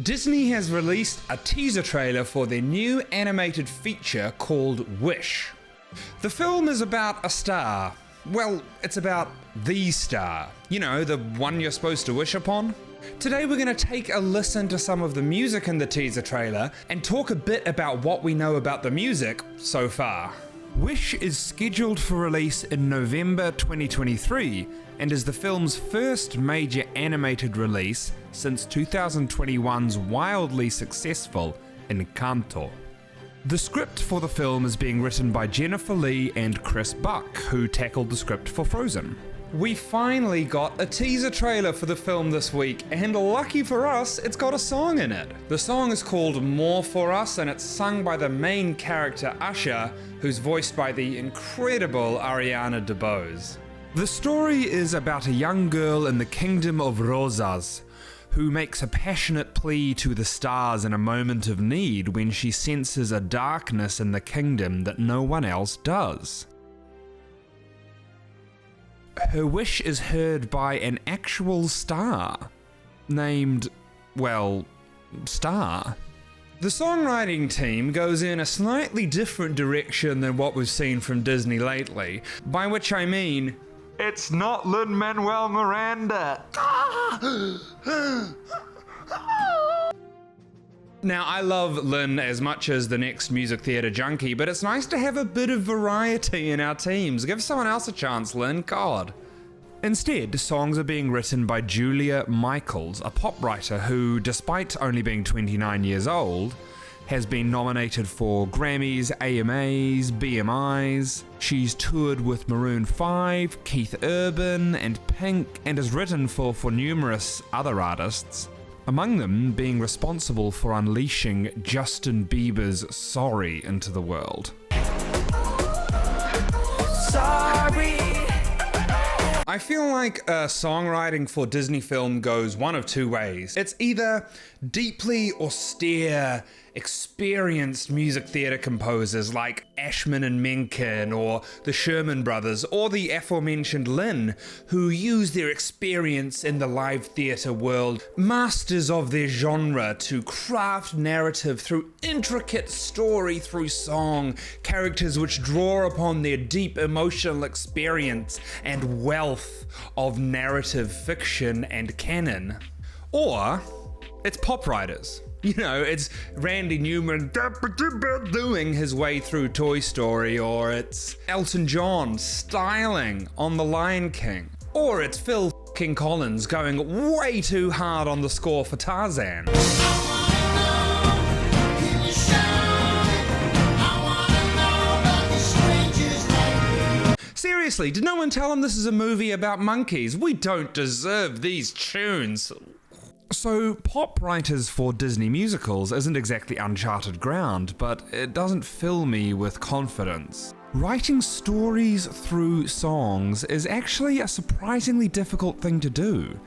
Disney has released a teaser trailer for their new animated feature called Wish. The film is about a star. Well, it's about the star. You know, the one you're supposed to wish upon. Today we're going to take a listen to some of the music in the teaser trailer and talk a bit about what we know about the music so far. Wish is scheduled for release in November 2023 and is the film's first major animated release since 2021's wildly successful Encanto. The script for the film is being written by Jennifer Lee and Chris Buck, who tackled the script for Frozen. We finally got a teaser trailer for the film this week, and lucky for us, it's got a song in it. The song is called More For Us, and it's sung by the main character Usher, who's voiced by the incredible Arianna De Bose. The story is about a young girl in the kingdom of Rosas, who makes a passionate plea to the stars in a moment of need when she senses a darkness in the kingdom that no one else does. Her wish is heard by an actual star, named, well, Star. The songwriting team goes in a slightly different direction than what we've seen from Disney lately, by which I mean, it's not Lin-Manuel Miranda. Now, I love Lin as much as the next music theatre junkie, but it's nice to have a bit of variety in our teams. Give someone else a chance, Lin, God. Instead, songs are being written by Julia Michaels, a pop writer who, despite only being 29 years old, has been nominated for Grammys, AMAs, BMIs. She's toured with Maroon 5, Keith Urban, and Pink, and has written for numerous other artists, among them being responsible for unleashing Justin Bieber's Sorry into the world. Sorry. I feel like songwriting for Disney film goes one of two ways. It's either deeply austere, experienced music theatre composers like Ashman and Menken or the Sherman Brothers or the aforementioned Lin, who use their experience in the live theatre world, masters of their genre, to craft narrative through intricate story through song, characters which draw upon their deep emotional experience and wealth of narrative fiction and canon. Or it's pop writers. You know, it's Randy Newman doing his way through Toy Story, or it's Elton John styling on The Lion King, or it's Phil King Collins going way too hard on the score for Tarzan. Seriously, did no one tell him this is a movie about monkeys? We don't deserve these tunes. So, pop writers for Disney musicals isn't exactly uncharted ground, but it doesn't fill me with confidence. Writing stories through songs is actually a surprisingly difficult thing to do,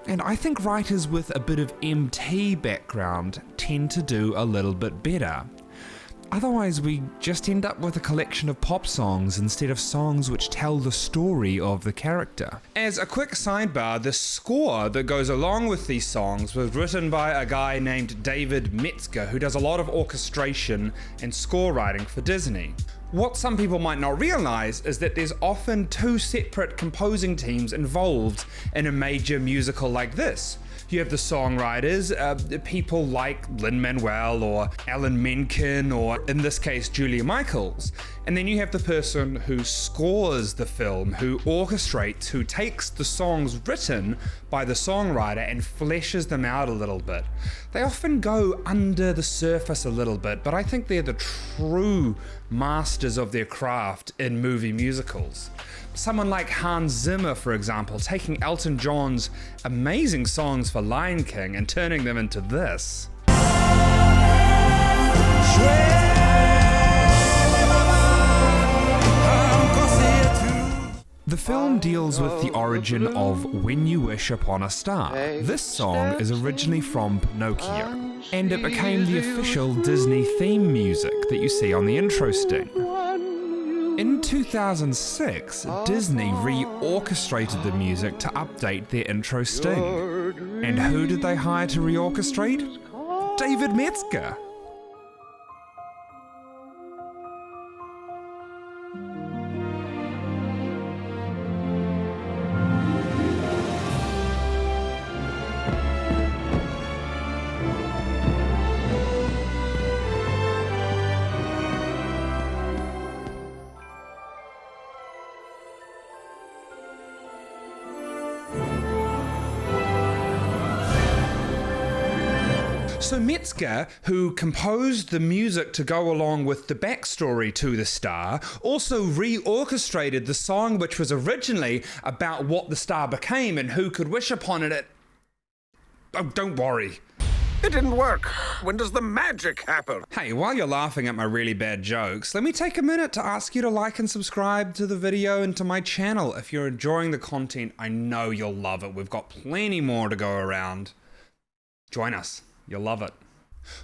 and I think writers with a bit of MT background tend to do a little bit better. Otherwise, we just end up with a collection of pop songs instead of songs which tell the story of the character. As a quick sidebar, the score that goes along with these songs was written by a guy named David Metzger, who does a lot of orchestration and score writing for Disney. What some people might not realize is that there's often two separate composing teams involved in a major musical like this. You have the songwriters, people like Lin-Manuel or Alan Menken, or in this case, Julia Michaels. And then you have the person who scores the film, who orchestrates, who takes the songs written by the songwriter and fleshes them out a little bit. They often go under the surface a little bit, but I think they're the true masters of their craft in movie musicals. Someone like Hans Zimmer, for example, taking Elton John's amazing songs for Lion King and turning them into this. The film deals with the origin of When You Wish Upon a Star. This song is originally from Pinocchio, and it became the official Disney theme music that you see on the intro sting. In 2006, Disney re-orchestrated the music to update their intro sting. And who did they hire to re-orchestrate? David Metzger. So Metzger, who composed the music to go along with the backstory to the star, also reorchestrated the song which was originally about what the star became and who could wish upon it. Oh, don't worry. It didn't work. When does the magic happen? Hey, while you're laughing at my really bad jokes, let me take a minute to ask you to like and subscribe to the video and to my channel. If you're enjoying the content, I know you'll love it. We've got plenty more to go around. Join us. You'll love it.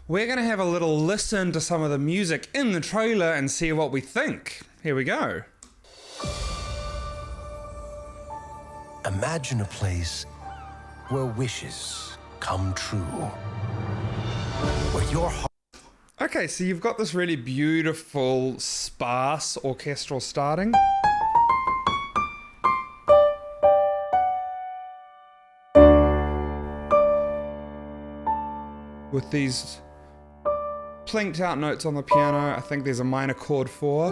We're going to have a little listen to some of the music in the trailer and see what we think. Here we go. Imagine a place where wishes come true. Where your heart... Okay, so you've got this really beautiful, sparse orchestral starting. With these plinked out notes on the piano. I think there's a minor chord 4.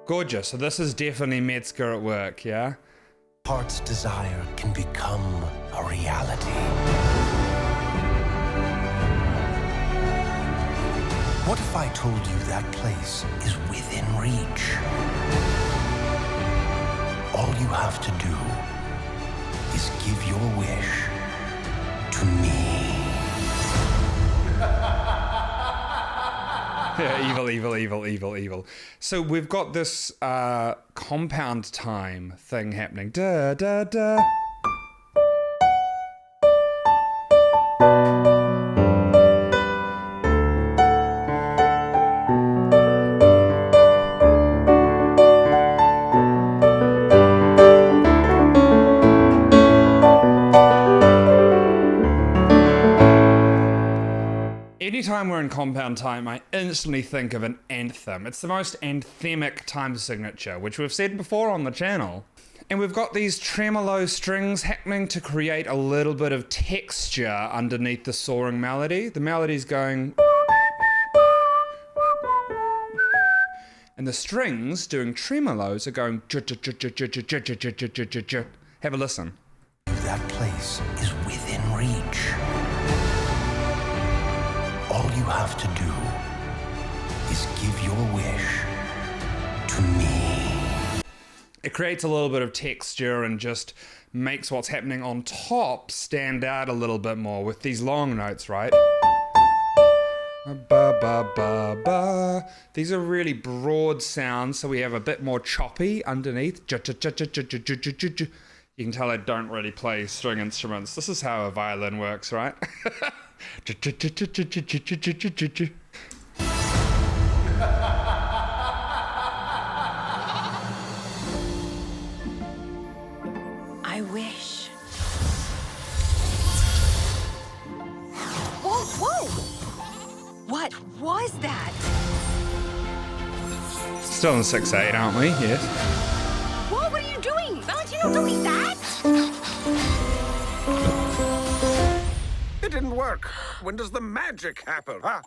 Gorgeous. So this is definitely Metzger at work, yeah? Heart's desire can become a reality. What if I told you that place is within reach? All you have to do is give your wish to me. Yeah, evil. So we've got this compound time thing happening. Da, da, da. Anytime we're in compound time, I instantly think of an anthem. It's the most anthemic time signature, which we've said before on the channel. And we've got these tremolo strings happening to create a little bit of texture underneath the soaring melody. The melody's going... and the strings doing tremolos are going... Have a listen. That place is within reach. All you have to do is give your wish to me. It creates a little bit of texture and just makes what's happening on top stand out a little bit more with these long notes, right? Ba, ba, ba, ba. These are really broad sounds, so we have a bit more choppy underneath. You can tell I don't really play string instruments. This is how a violin works, right? I wish. Whoa! What was that? Still in 6/8, aren't we? Yes. Whoa, what are you doing? Valentino, don't eat that! It didn't work. When does the magic happen? Huh?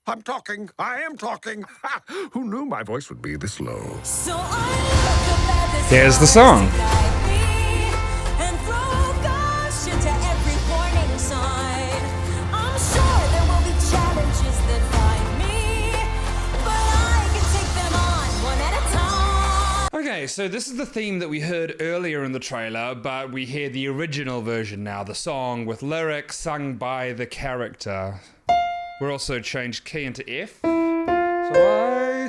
I'm talking. I am talking. Ha! Who knew my voice would be this low? Here's the song. Okay, so this is the theme that we heard earlier in the trailer, but we hear the original version now, the song with lyrics sung by the character. We're also changed key into F. So I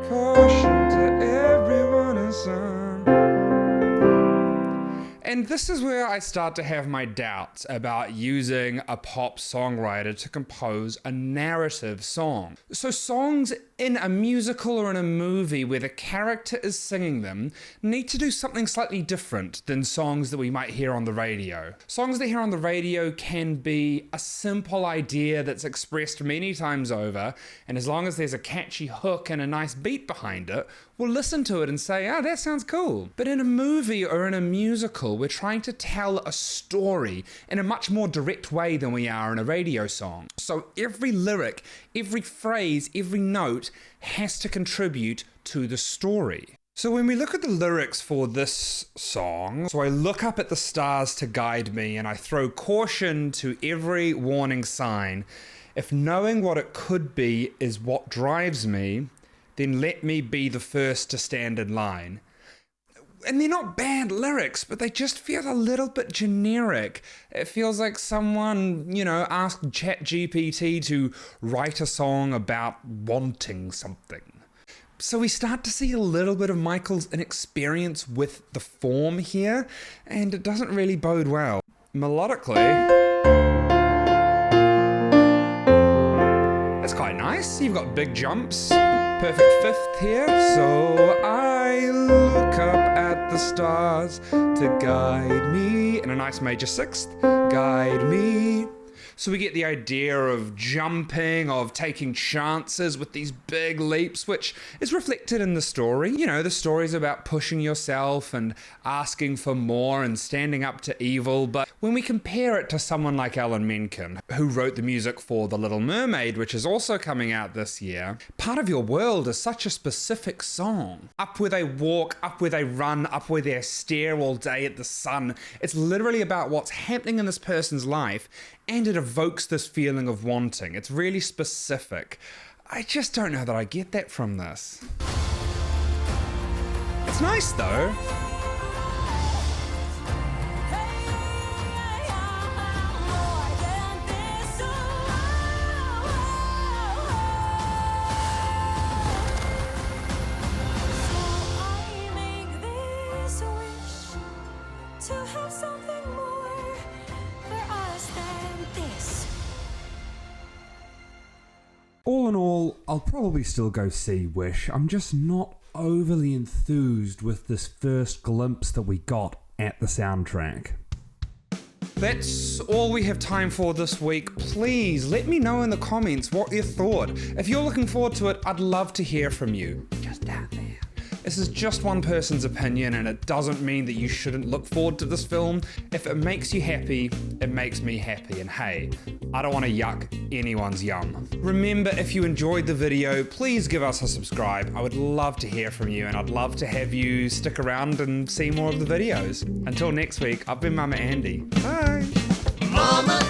caution to everyone and son. And And this is where I start to have my doubts about using a pop songwriter to compose a narrative song. So songs in a musical or in a movie where the character is singing them need to do something slightly different than songs that we might hear on the radio. Songs that hear on the radio can be a simple idea that's expressed many times over, and as long as there's a catchy hook and a nice beat behind it, we'll listen to it and say, oh, that sounds cool. But in a movie or in a musical, we're trying to tell a story in a much more direct way than we are in a radio song. So every lyric, every phrase, every note has to contribute to the story. So when we look at the lyrics for this song, so I look up at the stars to guide me and I throw caution to every warning sign. If knowing what it could be is what drives me, then let me be the first to stand in line. And they're not bad lyrics, but they just feel a little bit generic. It feels like someone, asked ChatGPT to write a song about wanting something. So we start to see a little bit of Michael's inexperience with the form here, and it doesn't really bode well. Melodically, it's quite nice. You've got big jumps. Perfect fifth here. So I look up at the stars to guide me. And a nice major sixth. Guide me. So we get the idea of jumping, of taking chances with these big leaps, which is reflected in the story. The story's about pushing yourself and asking for more and standing up to evil. But when we compare it to someone like Alan Menken, who wrote the music for The Little Mermaid, which is also coming out this year, Part of Your World is such a specific song. Up where they walk, up where they run, up where they stare all day at the sun. It's literally about what's happening in this person's life, and it evokes this feeling of wanting. It's really specific. I just don't know that I get that from this. It's nice though. All in all, I'll probably still go see Wish. I'm just not overly enthused with this first glimpse that we got at the soundtrack. That's all we have time for this week. Please let me know in the comments what you thought. If you're looking forward to it, I'd love to hear from you. Just out there. This is just one person's opinion, and it doesn't mean that you shouldn't look forward to this film. If it makes you happy, it makes me happy. And hey, I don't want to yuck anyone's yum. Remember, if you enjoyed the video, please give us a subscribe. I would love to hear from you, and I'd love to have you stick around and see more of the videos. Until next week, I've been Mama Andy. Bye. Mama